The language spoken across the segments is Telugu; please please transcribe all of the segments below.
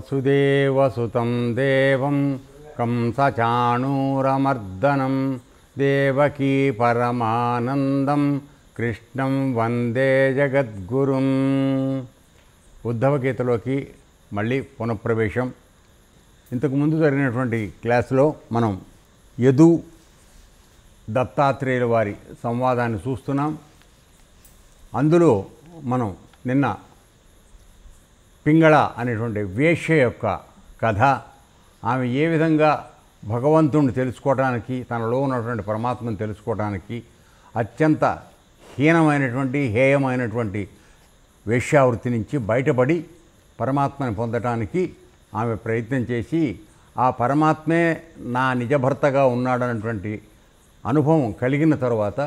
వసుదేవసుతం దేవం కంసచాణూరమర్దనం దేవకీ పరమానందం కృష్ణం వందే జగద్గురుం. ఉద్ధవగీతలోకి మళ్ళీ పునఃప్రవేశం. ఇంతకుముందు జరిగినటువంటి క్లాసులో మనం యదు దత్తాత్రేయుల వారి సంవాదాన్ని చూస్తున్నాం. అందులో మనం నిన్న పింగళ అనేటువంటి వేశ్య యొక్క కథ, ఆమె ఏ విధంగా భగవంతుడిని తెలుసుకోవడానికి, తనలో ఉన్నటువంటి పరమాత్మను తెలుసుకోవడానికి అత్యంత హేయమైనటువంటి వేశ్యావృత్తి నుంచి బయటపడి పరమాత్మని పొందటానికి ఆమె ప్రయత్నం చేసి, ఆ పరమాత్మే నా నిజభర్తగా ఉన్నాడన్నటువంటి అనుభవం కలిగిన తర్వాత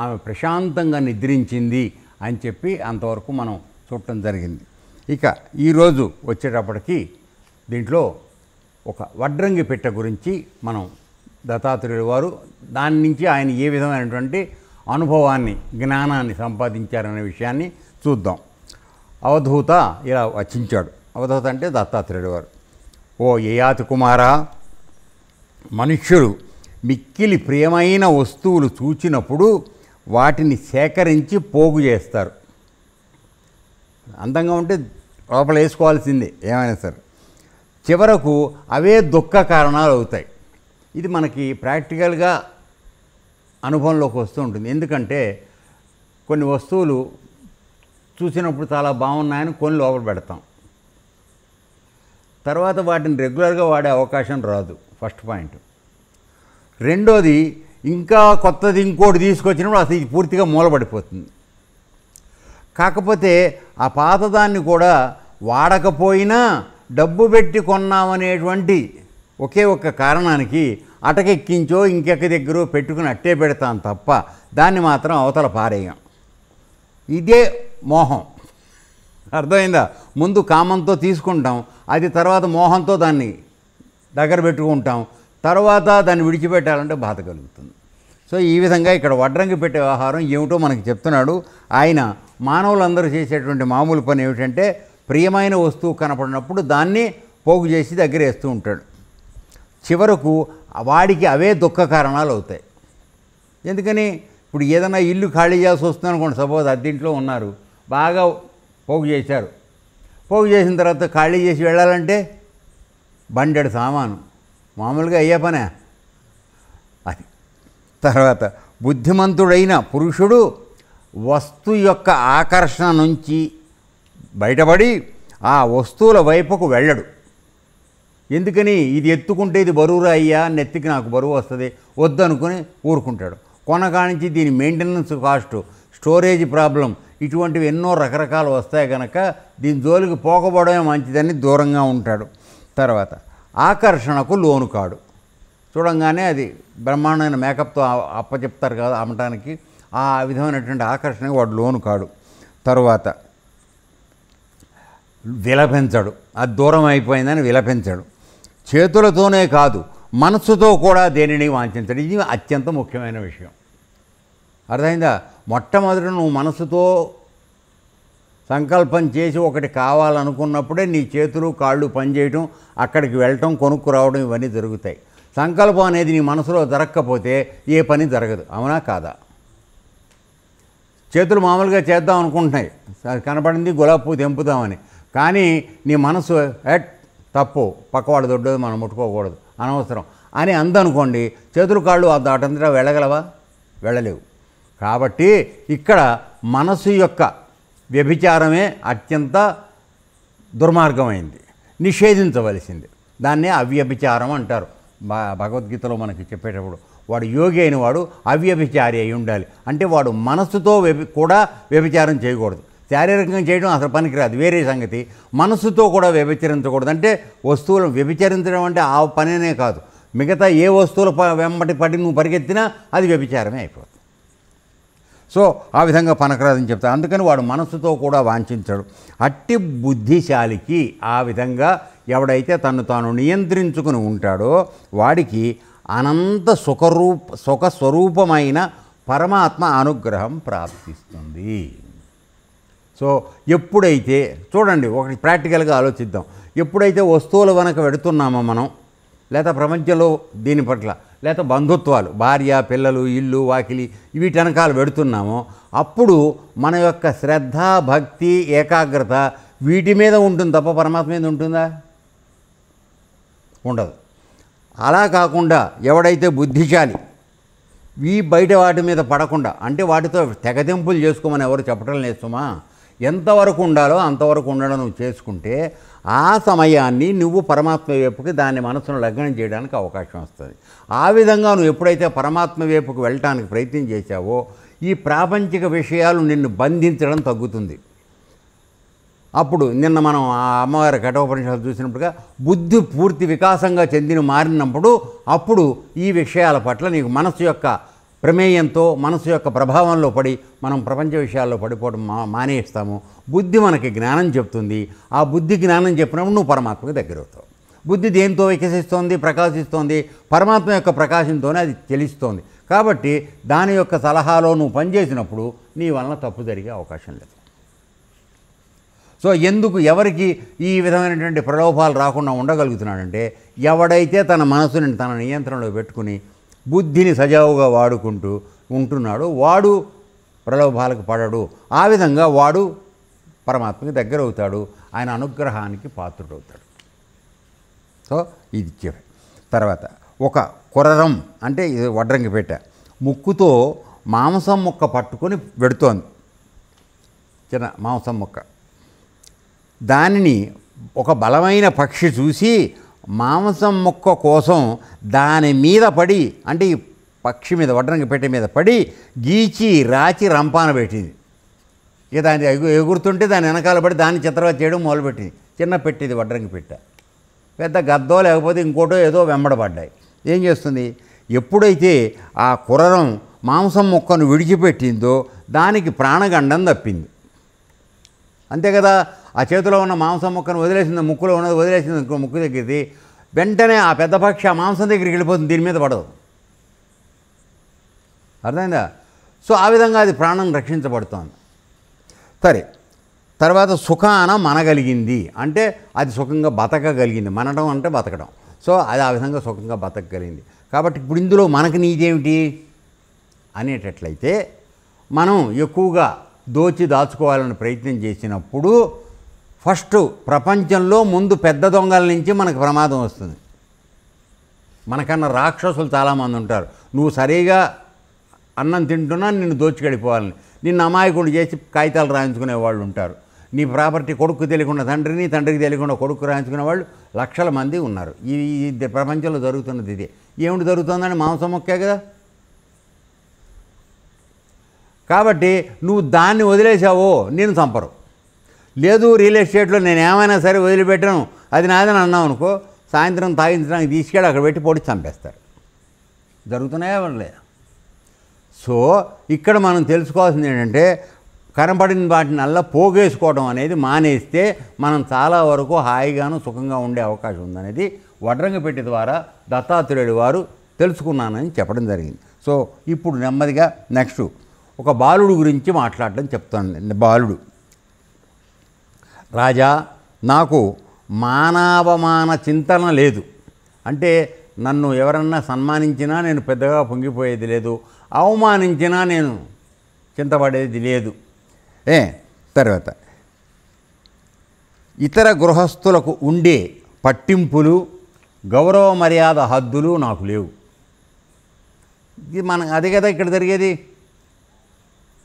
ఆమె ప్రశాంతంగా నిద్రించింది అని చెప్పి అంతవరకు మనం చూడటం జరిగింది. ఇక ఈరోజు వచ్చేటప్పటికి దీంట్లో ఒక వడ్రంగి పెట్టె గురించి మనం దత్తాత్రేయుల వారు దాని నుంచి ఆయన ఏ విధమైనటువంటి అనుభవాన్ని, జ్ఞానాన్ని సంపాదించారనే విషయాన్ని చూద్దాం. అవధూత ఇలా వచించాడు. అవధూత అంటే దత్తాత్రేయుల వారు. ఓ యయాతి కుమారా, మనుష్యులు మిక్కిలి ప్రియమైన వస్తువులు చూచినప్పుడు వాటిని సేకరించి పోగు చేస్తారు. అందంగా ఉంటే లోపల వేసుకోవాల్సిందే ఏమైనా సరే. చివరకు అవే దుఃఖ కారణాలు అవుతాయి. ఇది మనకి ప్రాక్టికల్గా అనుభవంలోకి వస్తూ ఉంటుంది. ఎందుకంటే కొన్ని వస్తువులు చూసినప్పుడు చాలా బాగున్నాయని కొన్ని లోపల పెడతాం, తర్వాత వాటిని రెగ్యులర్గా వాడే అవకాశం రాదు. First point. రెండోది, ఇంకా కొత్తది ఇంకోటి తీసుకొచ్చినప్పుడు అసలు ఇది పూర్తిగా మూలపడిపోతుంది. కాకపోతే ఆ పాతదాన్ని కూడా వాడకపోయినా డబ్బు పెట్టి కొన్నామనేటువంటి ఒకే ఒక్క కారణానికి అటకెక్కించో ఇంకెక్క దగ్గర పెట్టుకుని అట్టే పెడతాం తప్ప దాన్ని మాత్రం అవతల పారేయం. ఇదే మోహం. అర్థమైందా? ముందు కామంతో తీసుకుంటాం, అది తర్వాత మోహంతో దాన్ని దగ్గర పెట్టుకుంటాం, తర్వాత దాన్ని విడిచిపెట్టాలంటే బాధ కలుగుతుంది. సో ఈ విధంగా ఇక్కడ వడ్రంగి పెట్టే వ్యవహారం ఏమిటో మనకి చెప్తున్నాడు. ఆయన మానవులందరూ చేసేటువంటి మామూలు పని ఏమిటంటే, ప్రియమైన వస్తువు కనపడినప్పుడు దాన్ని పోగు చేసి దగ్గర వేస్తూ ఉంటాడు. చివరకు వాడికి అవే దుఃఖ కారణాలు అవుతాయి. ఎందుకని? ఇప్పుడు ఏదైనా ఇల్లు ఖాళీ చేయాల్సి వస్తుంది అనుకోండి. సపోజ్ అద్దెంట్లో ఉన్నారు, బాగా పోగు చేశారు. పోగు చేసిన తర్వాత ఖాళీ చేసి వెళ్ళాలంటే బండెడు సామాను మామూలుగా అయ్యే పనే అది. తర్వాత బుద్ధిమంతుడైన పురుషుడు వస్తు యొక్క ఆకర్షణ నుంచి బయటపడి ఆ వస్తువుల వైపుకు వెళ్ళడు. ఎందుకని? ఇది ఎత్తుకుంటే ఇది బరువురా అయ్యా, నెత్తికి నాకు బరువు వస్తుంది, వద్దనుకుని ఊరుకుంటాడు. కొనకానించి దీని మెయింటెనెన్స్ కాస్టు, స్టోరేజ్ ప్రాబ్లం, ఇటువంటివి ఎన్నో రకరకాలు వస్తాయి కనుక దీని జోలికి పోకపోవడమే మంచిదని దూరంగా ఉంటాడు. తర్వాత ఆకర్షణకు లోను కాడు. చూడంగానే అది బ్రహ్మాండమైన మేకప్తో అప్పచెప్తారు కదా అమ్మటానికి, ఆ విధమైనటువంటి ఆకర్షణకు వాడు లోను కాడు. తరువాత విలపించడు. అది దూరం అయిపోయిందని విలపించడు. చేతులతోనే కాదు, మనస్సుతో కూడా దేనిని వాంఛించడు. ఇది అత్యంత ముఖ్యమైన విషయం. అర్థమైందా? మొట్టమొదటి నువ్వు మనసుతో సంకల్పం చేసి ఒకటి కావాలనుకున్నప్పుడే నీ చేతులు కాళ్ళు పనిచేయటం, అక్కడికి వెళ్ళటం, కొనుక్కు రావడం ఇవన్నీ జరుగుతాయి. సంకల్పం అనేది నీ మనసులో జరగకపోతే ఏ పని జరగదు. అవునా కాదా? చేతులు మామూలుగా చేద్దాం అనుకుంటున్నాయి, కనపడింది గులాబీ పువ్వు తెంపుదామని, కానీ నీ మనసు తప్పు, పక్కవాడు దొడ్డది మనం ముట్టుకోకూడదు, అనవసరం అని అందనుకోండి, చేతులు కాళ్ళు దాటంతటా వెళ్ళగలవా? వెళ్ళలేవు. కాబట్టి ఇక్కడ మనసు యొక్క వ్యభిచారమే అత్యంత దుర్మార్గమైంది, నిషేధించవలసింది. దాన్నే అవ్యభిచారం అంటారు. భగవద్గీతలో మనకి చెప్పేటప్పుడు వాడు యోగి అయిన వాడు అవ్యభిచారి అయి ఉండాలి. అంటే వాడు మనస్సుతో కూడా వ్యభిచారం చేయకూడదు. శారీరకంగా చేయడం అసలు పనికిరాదు, వేరే సంగతి. మనస్సుతో కూడా వ్యభిచరించకూడదు. అంటే వస్తువులను వ్యభిచరించడం అంటే ఆ పనినే కాదు, మిగతా ఏ వస్తువుల వెంబటి పడి నువ్వు పరిగెత్తినా అది వ్యభిచారమే అయిపోతుంది. సో ఆ విధంగా పనకరాదని చెప్తారు. అందుకని వాడు మనస్సుతో కూడా వాంఛించడు. అట్టి బుద్ధిశాలికి ఆ విధంగా ఎవడైతే తను తాను నియంత్రించుకుని ఉంటాడో వాడికి అనంత సుఖస్వరూపమైన పరమాత్మ అనుగ్రహం ప్రాప్తిస్తుంది. సో ఎప్పుడైతే చూడండి ఒకటి ప్రాక్టికల్గా ఆలోచిద్దాం. ఎప్పుడైతే వస్తువుల వెనక వెడుతున్నామో మనం, లేదా ప్రపంచంలో దీని పట్ల, లేదా బంధుత్వాలు, భార్య పిల్లలు ఇల్లు వాకిలి వీటి వెనకాల వెడుతున్నామో, అప్పుడు మన యొక్క శ్రద్ధ భక్తి ఏకాగ్రత వీటి మీద ఉంటుంది తప్ప పరమాత్మ మీద ఉంటుందా? ఉండదు. అలా కాకుండా ఎవడైతే బుద్ధిశాలి ఈ బయట వాటి మీద పడకుండా, అంటే వాటితో తెగతింపులు చేసుకోమని ఎవరు చెప్పడం లేదు సుమా, ఎంతవరకు ఉండాలో అంతవరకు ఉండడం నువ్వు చేసుకుంటే ఆ సమయాన్ని నువ్వు పరమాత్మ వైపుకి దాన్ని మనసును లగ్నం చేయడానికి అవకాశం వస్తుంది. ఆ విధంగా నువ్వు ఎప్పుడైతే పరమాత్మ వైపుకి వెళ్ళటానికి ప్రయత్నం చేశావో ఈ ప్రాపంచిక విషయాలు నిన్ను బంధించడం తగ్గుతుంది. అప్పుడు నిన్న మనం ఆ అమ్మవారి కఠోపనిషత్తు చూసినప్పుడుగా బుద్ధి పూర్తి వికాసంగా చెందిన మారినప్పుడు అప్పుడు ఈ విషయాల పట్ల నీకు మనసు యొక్క ప్రమేయంతో మనసు యొక్క ప్రభావంలో పడి మనం ప్రపంచ విషయాల్లో పడిపోవడం మానేస్తాము. బుద్ధి మనకి జ్ఞానం చెప్తుంది. ఆ బుద్ధి జ్ఞానం చెప్పినప్పుడు నువ్వు పరమాత్మకి దగ్గర అవుతావు. బుద్ధి దేంతో వికసిస్తోంది? ప్రకాశిస్తోంది. పరమాత్మ యొక్క ప్రకాశంతోనే అది తెలుస్తోంది. కాబట్టి దాని యొక్క సలహాలో నువ్వు పనిచేసినప్పుడు నీ వలన తప్పు జరిగే అవకాశం లేదు. సో ఎందుకు ఎవరికి ఈ విధమైనటువంటి ప్రలోభాలు రాకుండా ఉండగలుగుతున్నాడంటే ఎవడైతే తన మనసుని తన నియంత్రణలో పెట్టుకుని బుద్ధిని సజావుగా వాడుకుంటూ ఉంటున్నాడో వాడు ప్రలోభాలకు పడడు. ఆ విధంగా వాడు పరమాత్మకి దగ్గర అవుతాడు, ఆయన అనుగ్రహానికి పాత్రుడవుతాడు. సో ఇది చెప్పే తర్వాత ఒక కుర్రం అంటే ఇది వడ్రంగి పెట్ట ముక్కుతో మాంసం ముక్క పట్టుకొని పెడుతోంది, చిన్న మాంసం ముక్క. దానిని ఒక బలమైన పక్షి చూసి మాంసం ముక్క కోసం దాని మీద పడి, అంటే ఈ పక్షి మీద వడ్రంగి పెట్టె మీద పడి గీచి రాచి రంపాన పెట్టింది. ఇక దాని ఎగురుతుంటే దాని వెనకాల పడి దాన్ని చిత్రవత చేయడం మొదలుపెట్టింది. చిన్న పెట్టేది వడ్రంగి పెట్టె, పెద్ద గద్దో లేకపోతే ఇంకోటో ఏదో వెంబడబడ్డాయి. ఏం చేస్తుంది? ఎప్పుడైతే ఆ కుర్రం మాంసం ముక్కను విడిచిపెట్టిందో దానికి ప్రాణగండం తప్పింది. అంతే కదా. ఆ చేతిలో ఉన్న మాంసం ముక్కను వదిలేసింది, ముక్కులో ఉన్నది వదిలేసింది, ఇంకో ముక్కు దగ్గరికి వెంటనే ఆ పెద్ద పక్షి ఆ మాంసం దగ్గరికి వెళ్ళిపోతుంది, దీని మీద పడదు. అర్థమైందా? సో ఆ విధంగా అది ప్రాణం రక్షించబడుతోంది. సరే, తర్వాత సుఖాన మనగలిగింది అంటే అది సుఖంగా బతకగలిగింది. మనడం అంటే బతకడం. సో అది ఆ విధంగా సుఖంగా బతకగలిగింది. కాబట్టి ఇప్పుడు ఇందులో మనకు నీదేమిటి అనేటట్లయితే మనం ఎక్కువగా దాచుకోవాలని ప్రయత్నం చేసినప్పుడు ఫస్ట్ ప్రపంచంలో ముందు పెద్ద దొంగల నుంచి మనకు ప్రమాదం వస్తుంది. మనకన్నా రాక్షసులు చాలామంది ఉంటారు. నువ్వు సరిగా అన్నం తింటున్నా నిన్ను దోచుకెళ్ళిపోవాలని నిన్ను అమాయకుడు చేసి కాగితాలు రాయించుకునే వాళ్ళు ఉంటారు. నీ ప్రాపర్టీ కొడుకు తెలియకుండా తండ్రిని, తండ్రికి తెలియకుండా కొడుకు రాయించుకునే వాళ్ళు లక్షల మంది ఉన్నారు. ఈ ప్రపంచంలో జరుగుతున్నది ఇదే. ఏమిటి జరుగుతుందని? మాంసం మొక్కే కదా. కాబట్టి నువ్వు దాన్ని వదిలేసావో నేను చంపరు. లేదు రియల్ ఎస్టేట్లో నేను ఏమైనా సరే వదిలిపెట్టాను అది నాదని అన్నావు అనుకో, సాయంత్రం తాగించడానికి తీసుకెళ్ళి అక్కడ పెట్టి పొడి చంపేస్తారు. జరుగుతున్నాయా లేదా? సో ఇక్కడ మనం తెలుసుకోవాల్సింది ఏంటంటే కనపడిన వాటిని అలా పోగేసుకోవడం అనేది మానేస్తే మనం చాలా వరకు హాయిగాను సుఖంగా ఉండే అవకాశం ఉందనేది వడ్రంగి పెట్టి ద్వారా దత్తాత్రేయుడు వారు తెలుసుకున్నానని చెప్పడం జరిగింది. సో ఇప్పుడు నెమ్మదిగా నెక్స్ట్ ఒక బాలుడు గురించి మాట్లాడడం చెప్తాను. బాలుడు, రాజా నాకు మానవమాన చింతన లేదు. అంటే నన్ను ఎవరన్నా సన్మానించినా నేను పెద్దగా పొంగిపోయేది లేదు, అవమానించినా నేను చింతపడేది లేదు. తర్వాత ఇతర గృహస్థులకు ఉండే పట్టింపులు, గౌరవ మర్యాద హద్దులు నాకు లేవు. ఇది అదే కదా ఇక్కడ జరిగేది.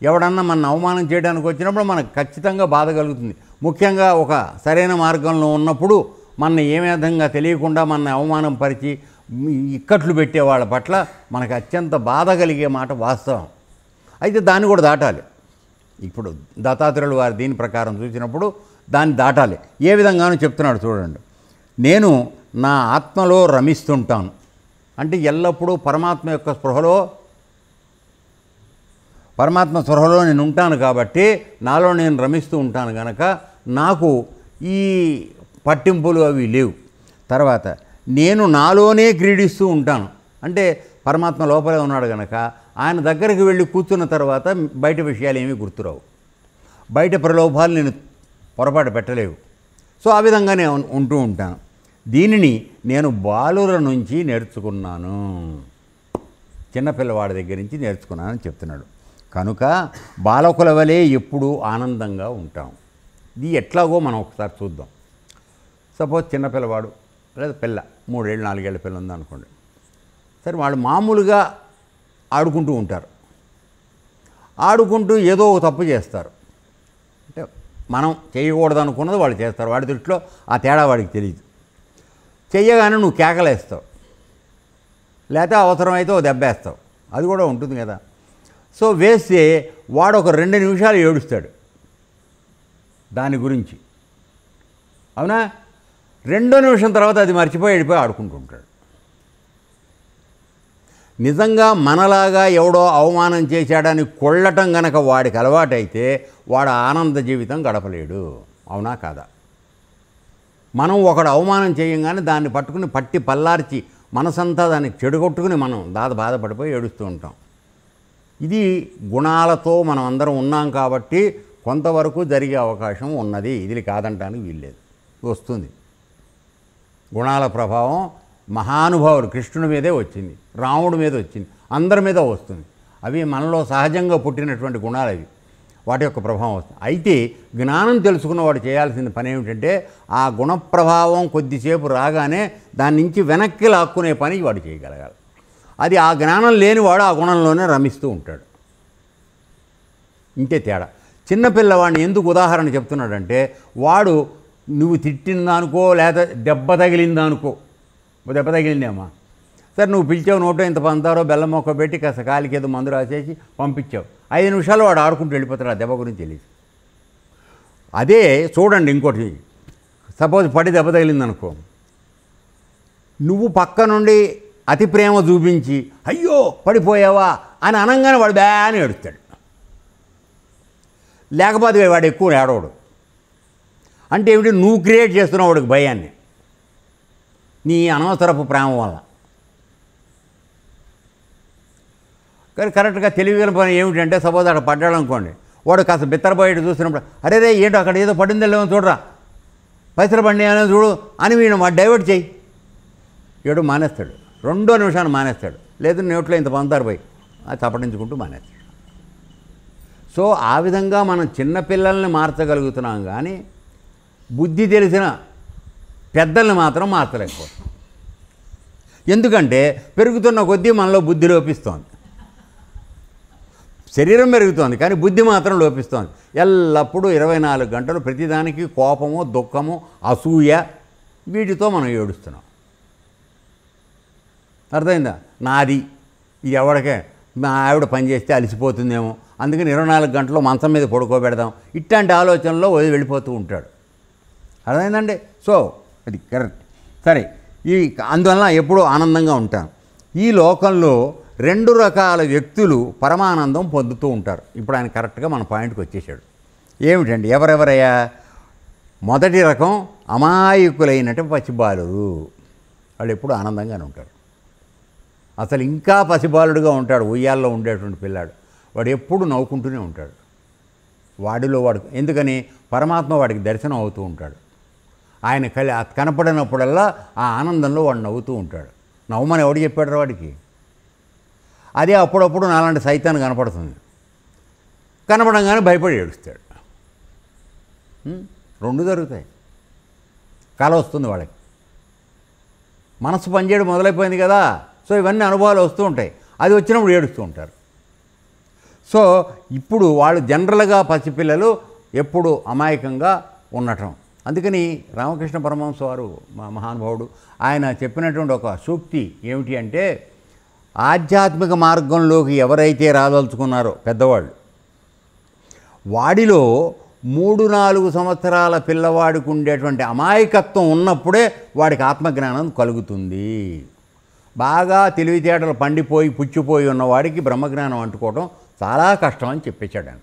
ఎవడన్నా మన అవమానం చేయడానికి వచ్చినప్పుడు మనకు ఖచ్చితంగా బాధ కలుగుతుంది. ముఖ్యంగా ఒక సరైన మార్గంలో ఉన్నప్పుడు మన ఏ విధంగా తెలియకుండా మన అవమానం పరిచి ఇక్కట్లు పెట్టే వాళ్ళ పట్ల మనకు అత్యంత బాధ కలిగే మాట వాస్తవం. అయితే దాన్ని కూడా దాటాలి. ఇప్పుడు దత్తాత్రేయులు వారు దీని ప్రకారం చూసినప్పుడు దాన్ని దాటాలి. ఏ విధంగానూ చెప్తున్నాడు చూడండి. నేను నా ఆత్మలో రమిస్తుంటాను, అంటే ఎల్లప్పుడూ పరమాత్మ యొక్క స్పృహలో నేను ఉంటాను. కాబట్టి నాలో నేను రమిస్తూ ఉంటాను కనుక నాకు ఈ పట్టింపులు అవి లేవు. తర్వాత నేను నాలోనే క్రీడిస్తూ ఉంటాను, అంటే పరమాత్మ లోపలే ఉన్నాడు కనుక ఆయన దగ్గరికి వెళ్ళి కూర్చున్న తర్వాత బయట విషయాలు ఏమీ గుర్తురావు. బయట ప్రలోభాలు నేను పొరపాటు పెట్టలేవు. సో ఆ విధంగానే ఉంటూ ఉంటాను. దీనిని నేను బాలుర నుంచి నేర్చుకున్నాను, చిన్నపిల్లవాడి దగ్గర నుంచి నేర్చుకున్నానని చెప్తున్నాడు. కనుక బాలకుల వలె ఎప్పుడూ ఆనందంగా ఉంటాం. ఇది ఎట్లాగో మనం ఒకసారి చూద్దాం. సపోజ్ చిన్నపిల్లవాడు లేదా పిల్ల 3 ఏళ్ళు 4 ఏళ్ళ పిల్ల ఉందనుకోండి. సరే, వాళ్ళు మామూలుగా ఆడుకుంటూ ఉంటారు. ఆడుకుంటూ ఏదో ఒక తప్పు చేస్తారు. అంటే మనం చేయకూడదు అనుకున్నది వాళ్ళు చేస్తారు. వాడి దృష్టిలో ఆ తేడా వాడికి తెలియదు. చెయ్యగానే నువ్వు కేకలేస్తావు, లేకపోతే అవసరమైతే ఓ దెబ్బేస్తావు. అది కూడా ఉంటుంది కదా. సో వేస్తే వాడు ఒక 2 నిమిషాలు ఏడుస్తాడు దాని గురించి, అవునా? 2వ నిమిషం తర్వాత అది మర్చిపోయి వెళ్ళిపోయి ఆడుకుంటూ ఉంటాడు. నిజంగా మనలాగా ఎవడో అవమానం చేశాడని కొళ్ళటం గనక వాడికి అలవాటైతే వాడు ఆనంద జీవితం గడపలేడు. అవునా కాదా? మనం ఒకడు అవమానం చేయంగానే దాన్ని పట్టుకుని పట్టి పల్లార్చి మనసంతా దాన్ని చెడుగొట్టుకుని మనం బాధపడిపోయి ఏడుస్తూ ఉంటాం. ఇది గుణాలతో మనం అందరం ఉన్నాం కాబట్టి కొంతవరకు జరిగే అవకాశం ఉన్నది. ఇది కాదంటానికి వీల్లేదు, వస్తుంది. గుణాల ప్రభావం మహానుభావులు కృష్ణుడి మీదే వచ్చింది, రాముడి మీద వచ్చింది, అందరి మీద వస్తుంది. అవి మనలో సహజంగా పుట్టినటువంటి గుణాలు. అవి వాటి యొక్క ప్రభావం వస్తుంది. అయితే జ్ఞానం తెలుసుకున్నవాడు చేయాల్సిన పని ఏమిటంటే ఆ గుణ ప్రభావం కొద్దిసేపు రాగానే దాని నుంచి వెనక్కి లాక్కునే పని వాడు చేయగలగాలి. అది ఆ జ్ఞానం లేనివాడు ఆ గుణంలోనే రమిస్తూ ఉంటాడు. ఇంతే తేడా. చిన్నపిల్లవాడిని ఎందుకు ఉదాహరణ చెప్తున్నాడంటే, వాడు నువ్వు తిట్టిందానుకో లేదా దెబ్బ తగిలిందానుకో, దెబ్బ తగిలిందేమ్మా, సరే నువ్వు పిలిచావు, నోటో ఇంత పంతారో బెల్లం మొక్క పెట్టి కాస్త కాలికి ఏదో మందు రాసేసి పంపించావు. 5 నిమిషాలు వాడు ఆడుకుంటూ వెళ్ళిపోతాడు, ఆ దెబ్బ గురించి తెలియదు. అదే చూడండి ఇంకోటి, సపోజ్ పడి దెబ్బ తగిలిందనుకో, నువ్వు పక్క నుండి అతి ప్రేమ చూపించి అయ్యో పడిపోయావా అని అనగానే వాడు అని ఏడుస్తాడు. లేకపోతే వాడు ఎక్కువ ఏడవడు. అంటే ఏమిటి? నువ్వు క్రియేట్ చేస్తున్నావు వాడికి భయాన్ని, నీ అనవసరపు ప్రేమ వల్ల. కానీ కరెక్ట్గా తెలివిగల పని ఏమిటంటే, సపోజ్ అక్కడ పడ్డాడు అనుకోండి, వాడు కాస్త బిత్తరపోయేట్టు చూసినప్పుడు అరే ఏంటో అక్కడ ఏదో పడిందో లేవో చూడరా, పైసలు పడినాయో చూడు అని వీడు డైవర్ట్ చేయి, ఏడు మానేస్తాడు. 2వ నిమిషాన్ని మానేస్తాడు. లేదు నోట్లో ఇంత పంతారు పోయి అది చప్పటించుకుంటూ మానేస్తాడు. సో ఆ విధంగా మనం చిన్నపిల్లల్ని మార్చగలుగుతున్నాం, కానీ బుద్ధి తెలిసిన పెద్దల్ని మాత్రం మార్చలేకపోతాం. ఎందుకంటే పెరుగుతున్న కొద్దీ మనలో బుద్ధి లోపిస్తోంది. శరీరం పెరుగుతోంది కానీ బుద్ధి మాత్రం లోపిస్తోంది. ఎల్లప్పుడూ 24 గంటలు ప్రతిదానికి కోపము, దుఃఖము, అసూయ, వీటితో మనం ఏడుస్తున్నాం. అర్థమైందా? నాది ఇది ఎవరికే, మా ఆవిడ పని చేస్తే అలసిపోతుందేమో అందుకని 24 గంటలు మంచం మీద పడుకోబెడదాం, ఇట్లాంటి ఆలోచనలో వెళ్ళిపోతూ ఉంటాడు. అర్థమైందండి? సో అది కరెక్ట్. సరే, అందువలన ఎప్పుడూ ఆనందంగా ఉంటాను. ఈ లోకంలో 2 రకాల వ్యక్తులు పరమానందం పొందుతూ ఉంటారు. ఇప్పుడు ఆయన కరెక్ట్గా మన పాయింట్కి వచ్చేసాడు. ఏమిటండి? ఎవరెవరయ్యా? మొదటి రకం అమాయకులైనట్టు పసిబాలురు. వాళ్ళు ఎప్పుడు ఆనందంగానే ఉంటారు. అసలు ఇంకా పసిబాలుడుగా ఉంటాడు ఉయ్యాల్లో ఉండేటువంటి పిల్లాడు. వాడు ఎప్పుడు నవ్వుకుంటూనే ఉంటాడు. వాడిలో వాడు, ఎందుకని? పరమాత్మ వాడికి దర్శనం అవుతూ ఉంటాడు. ఆయన కనపడినప్పుడల్లా ఆ ఆనందంలో వాడు నవ్వుతూ ఉంటాడు. నవ్వమని ఎవడు చెప్పాడు వాడికి? అదే అప్పుడప్పుడు నాలాంటి సైతాన్ని కనపడుతుంది, కనపడంగానే భయపడి ఏడుస్తాడు. 2 జరుగుతాయి. కల వస్తుంది వాళ్ళకి, మనసు పనిచేయడం మొదలైపోయింది కదా. సో ఇవన్నీ అనుభవాలు వస్తూ ఉంటాయి. అది వచ్చినప్పుడు ఏడుస్తూ ఉంటారు. సో ఇప్పుడు వాళ్ళు జనరల్గా పసిపిల్లలు ఎప్పుడు అమాయకంగా ఉండటం. అందుకని రామకృష్ణ పరమహంస వారు, మా మహానుభావుడు, ఆయన చెప్పినటువంటి ఒక సూక్తి ఏమిటి అంటే, ఆధ్యాత్మిక మార్గంలోకి ఎవరైతే రాదలుచుకున్నారో పెద్దవాళ్ళు, వాడిలో 3-4 సంవత్సరాల పిల్లవాడికి ఉండేటువంటి అమాయకత్వం ఉన్నప్పుడే వాడికి ఆత్మజ్ఞానం కలుగుతుంది. బాగా తెలివితేటలు పండిపోయి పుచ్చిపోయి ఉన్నవాడికి బ్రహ్మజ్ఞానం అంటుకోవడం చాలా కష్టం అని చెప్పేశాడు ఆయన.